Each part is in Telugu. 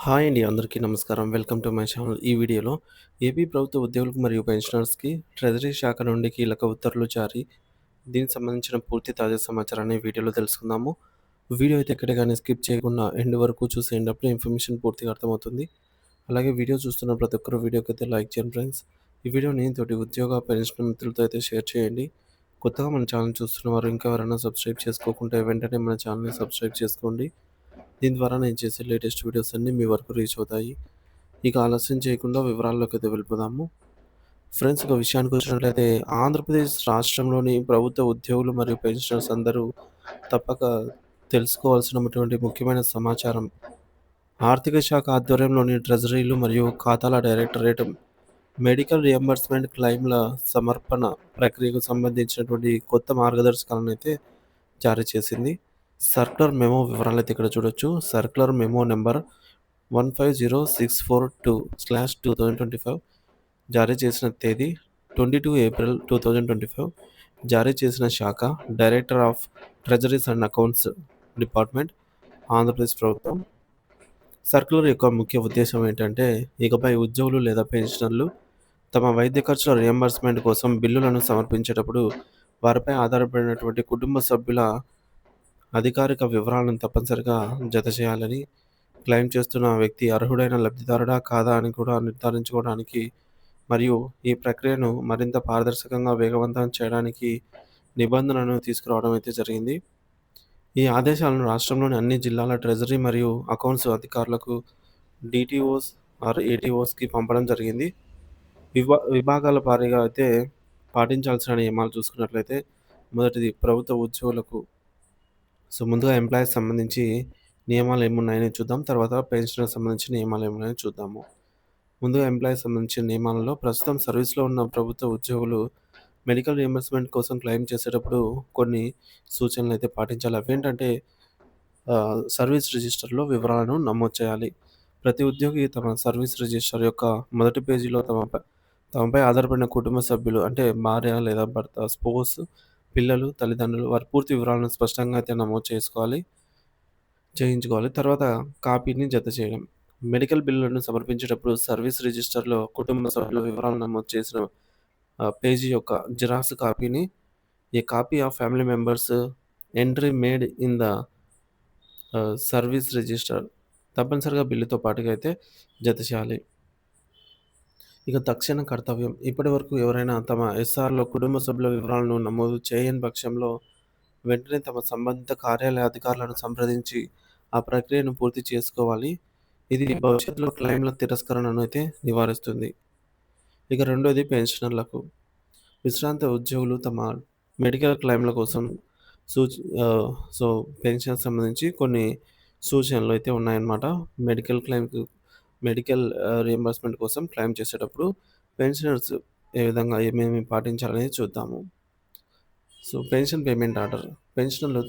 హాయ్ అండి. అందరికీ నమస్కారం. Welcome to my channel. ఈ వీడియోలో ఏపీ ప్రభుత్వ ఉద్యోగులకు మరియు పెన్షనర్స్‌కి ట్రెజరీ శాఖ నుండి కీలక ఉత్తర్వులు జారీ. దీనికి సంబంధించిన పూర్తి తాజా సమాచారాన్ని ఈ వీడియోలో తెలుసుకుందాము. వీడియో అయితే ఎక్కడ గాని స్కిప్ చేయకుండా ఎండ్ వరకు చూసేయండి. అప్పుడే ఇన్ఫర్మేషన్ పూర్తిగా అర్థమవుతుంది. అలాగే వీడియో చూస్తున్న ప్రతి ఒక్కరు వీడియోకైతే లైక్ చేయండి ఫ్రెండ్స్. ఈ వీడియోని తోటి ఉద్యోగ, పెన్షన్ మిత్రులతో అయితే షేర్ చేయండి. కొత్తగా మన ఛానల్ చూస్తున్నవారు ఇంకా ఎవరైనా సబ్స్క్రైబ్ చేసుకోకుంటే వెంటనే మన ఛానల్‌ని సబ్స్క్రైబ్ చేసుకోండి. దీని ద్వారా నేను చేసే లేటెస్ట్ వీడియోస్ అన్నీ మీ వరకు రీచ్ అవుతాయి. ఇక ఆలస్యం చేయకుండా వివరాల్లోకైతే వెళ్ళిపోదాము. ఫ్రెండ్స్, ఒక విషయానికి వచ్చినట్లయితే ఆంధ్రప్రదేశ్ రాష్ట్రంలోని ప్రభుత్వ ఉద్యోగులు మరియు పెన్షనర్స్ అందరూ తప్పక తెలుసుకోవాల్సినటువంటి ముఖ్యమైన సమాచారం. ఆర్థిక శాఖ ఆధ్వర్యంలోని ట్రెజరీలు మరియు ఖాతాల డైరెక్టరేట్ మెడికల్ రియంబర్స్మెంట్ క్లెయిమ్ల సమర్పణ ప్రక్రియకు సంబంధించినటువంటి కొత్త మార్గదర్శకాలను అయితే జారీ చేసింది. సర్క్యులర్ మెమో వివరాలైతే ఇక్కడ చూడొచ్చు. సర్క్యులర్ మెమో నెంబర్ 150642/2025 జారీ చేసిన తేదీ 22 ఏప్రిల్ 2025. జారీ చేసిన శాఖ director of treasuries and accounts department, Andhra Pradesh ప్రభుత్వం. సర్క్యులర్ యొక్క ముఖ్య ఉద్దేశం ఏంటంటే, ఇకపై ఉద్యోగులు లేదా పెన్షనర్లు తమ వైద్య ఖర్చుల రియంబర్స్మెంట్ కోసం బిల్లులను సమర్పించేటప్పుడు వారిపై ఆధారపడినటువంటి కుటుంబ సభ్యుల అధికారిక వివరాలను తప్పనిసరిగా జతచేయాలని, క్లెయిమ్ చేస్తున్న వ్యక్తి అర్హుడైన లబ్ధిదారుడా కాదా అని కూడా నిర్ధారించుకోవడానికి, మరియు ఈ ప్రక్రియను మరింత పారదర్శకంగా వేగవంతం చేయడానికి నిబంధనలను తీసుకురావడం అయితే జరిగింది. ఈ ఆదేశాలను రాష్ట్రంలోని అన్ని జిల్లాల ట్రెజరీ మరియు అకౌంట్స్ అధికారులకు, డీటీఓస్ ఆర్ ఏటీఓస్‌కి పంపడం జరిగింది. విభాగాల వారీగా అయితే పాటించాల్సిన నియమాలు చూసుకున్నట్లయితే, మొదటిది ప్రభుత్వ ఉద్యోగులకు. ముందుగా ఎంప్లాయీస్ సంబంధించి నియమాలు ఏమున్నాయని చూద్దాం. తర్వాత పెన్షనర్స్ సంబంధించి నియమాలు ఏమున్నాయో చూద్దాము. ముందుగా ఎంప్లాయీస్ సంబంధించిన నియమాలలో ప్రస్తుతం సర్వీస్‌లో ఉన్న ప్రభుత్వ ఉద్యోగులు మెడికల్ రియంబర్స్మెంట్ కోసం క్లెయిమ్ చేసేటప్పుడు కొన్ని సూచనలైతే పాటించాలి. అవేంటంటే, సర్వీస్ రిజిస్టర్‌లో వివరాలను నమోదు చేయాలి. ప్రతి ఉద్యోగి తమ సర్వీస్ రిజిస్టర్ యొక్క మొదటి పేజీలో తమపై ఆధారపడిన కుటుంబ సభ్యులు అంటే భార్య లేదా భర్త, స్పౌస్, పిల్లలు, తల్లిదండ్రులు వారి పూర్తి వివరాలను స్పష్టంగా అయితే నమోదు చేయించుకోవాలి. తర్వాత కాపీని జతచేయడం. మెడికల్ బిల్లులను సమర్పించేటప్పుడు సర్వీస్ రిజిస్టర్‌లో కుటుంబ సభ్యుల వివరాలు నమోదు చేసిన పేజీ యొక్క జిరాక్స్ కాపీని, a copy of family members entry made in the service register తప్పనిసరిగా బిల్లుతో పాటుగా అయితే జతచేయాలి. ఇక తక్షణ కర్తవ్యం. ఇప్పటివరకు ఎవరైనా తమ ఎస్ఆర్‌లో కుటుంబ సభ్యుల వివరాలను నమోదు చేయని పక్షంలో వెంటనే తమ సంబంధిత కార్యాలయ అధికారులను సంప్రదించి ఆ ప్రక్రియను పూర్తి చేసుకోవాలి. ఇది భవిష్యత్తులో క్లెయిమ్‌ల తిరస్కరణను అయితే నివారిస్తుంది. ఇక రెండోది పెన్షనర్లకు. విశ్రాంత ఉద్యోగులు తమ మెడికల్ క్లెయిమ్‌ల కోసం సూచ్ ఆహ్, సో, పెన్షన్‌కి సంబంధించి కొన్ని సూచనలు అయితే ఉన్నాయన్నమాట. మెడికల్ రియంబర్స్మెంట్ కోసం క్లెయిమ్ చేసేటప్పుడు పెన్షనర్స్ ఏ విధంగా ఏమేమి పాటించాలనేది చూద్దాము. Pension payment order. పెన్షనర్లు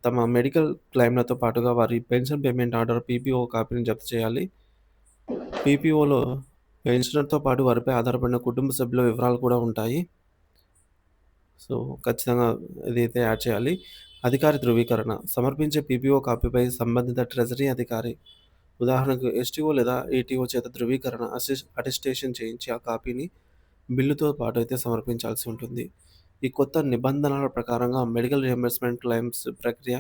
తమ మెడికల్ క్లెయిమ్‌లతో పాటుగా వారి పెన్షన్ పేమెంట్ ఆర్డర్ పీపీఓ కాపీని జత చేయాలి. పీపీఓలో పెన్షనర్‌తో పాటు వారిపై ఆధారపడిన కుటుంబ సభ్యుల వివరాలు కూడా ఉంటాయి. ఖచ్చితంగా ఇదైతే యాడ్ చేయాలి. అధికారి ధృవీకరణ. సమర్పించే పీపీఓ కాపీపై సంబంధిత ట్రెజరీ అధికారి, ఉదాహరణకు ఎస్టీఓ లేదా ఏటీఓ చేత ధృవీకరణ అటెస్టేషన్ చేయించి ఆ కాపీని బిల్లుతో పాటు అయితే సమర్పించాల్సి ఉంటుంది. ఈ కొత్త నిబంధనల ప్రకారంగా మెడికల్ రియంబర్స్మెంట్ క్లెయిమ్స్ ప్రక్రియ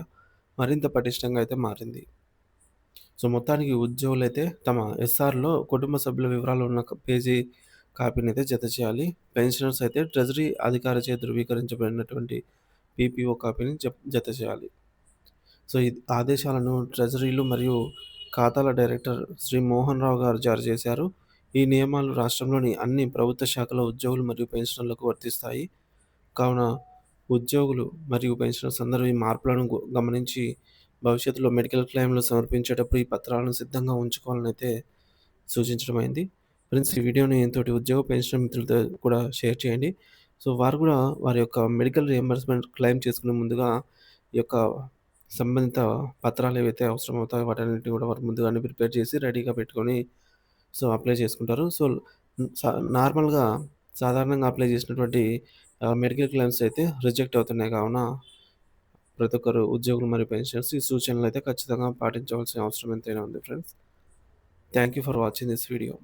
మరింత పటిష్టంగా అయితే మారింది. మొత్తానికి ఉద్యోగులైతే తమ ఎస్ఆర్‌లో కుటుంబ సభ్యుల వివరాలు ఉన్న పేజీ కాపీని అయితే జతచేయాలి. పెన్షనర్స్ అయితే ట్రెజరీ అధికారి చే ధృవీకరించబడినటువంటి పీపీఓ కాపీని జతచేయాలి. ఈ ఆదేశాలను ట్రెజరీలు మరియు ఖాతాల డైరెక్టర్ శ్రీ మోహన్ రావు గారు జారీ చేశారు. ఈ నియమాలు రాష్ట్రంలోని అన్ని ప్రభుత్వ శాఖల ఉద్యోగులు మరియు పెన్షనర్లకు వర్తిస్తాయి. కావున ఉద్యోగులు మరియు పెన్షనర్స్ అందరూ ఈ మార్పులను గమనించి భవిష్యత్తులో మెడికల్ క్లెయిమ్‌లు సమర్పించేటప్పుడు ఈ పత్రాలను సిద్ధంగా ఉంచుకోవాలని అయితే సూచించడమైంది. ఫ్రెండ్స్, ఈ వీడియోని తోటి ఉద్యోగ పెన్షన్ మిత్రులతో కూడా షేర్ చేయండి. వారు కూడా వారి యొక్క మెడికల్ రియంబర్స్మెంట్ క్లెయిమ్ చేసుకునే ముందుగా ఈ యొక్క సంబంధిత పత్రాలు ఏవైతే అవసరమవుతాయో వాటన్నిటిని కూడా వారు ముందుగానే ప్రిపేర్ చేసి రెడీగా పెట్టుకొని అప్లై చేసుకుంటారు. నార్మల్‌గా సాధారణంగా అప్లై చేసినటువంటి మెడికల్ క్లెయిమ్స్ అయితే రిజెక్ట్ అవుతున్నాయి కావున ప్రతి ఒక్కరు ఉద్యోగులు మరియు పెన్షనర్స్ ఈ సూచనలైతే ఖచ్చితంగా పాటించవలసిన అవసరం ఎంతైనా ఉంది friends. Thank you for watching this video.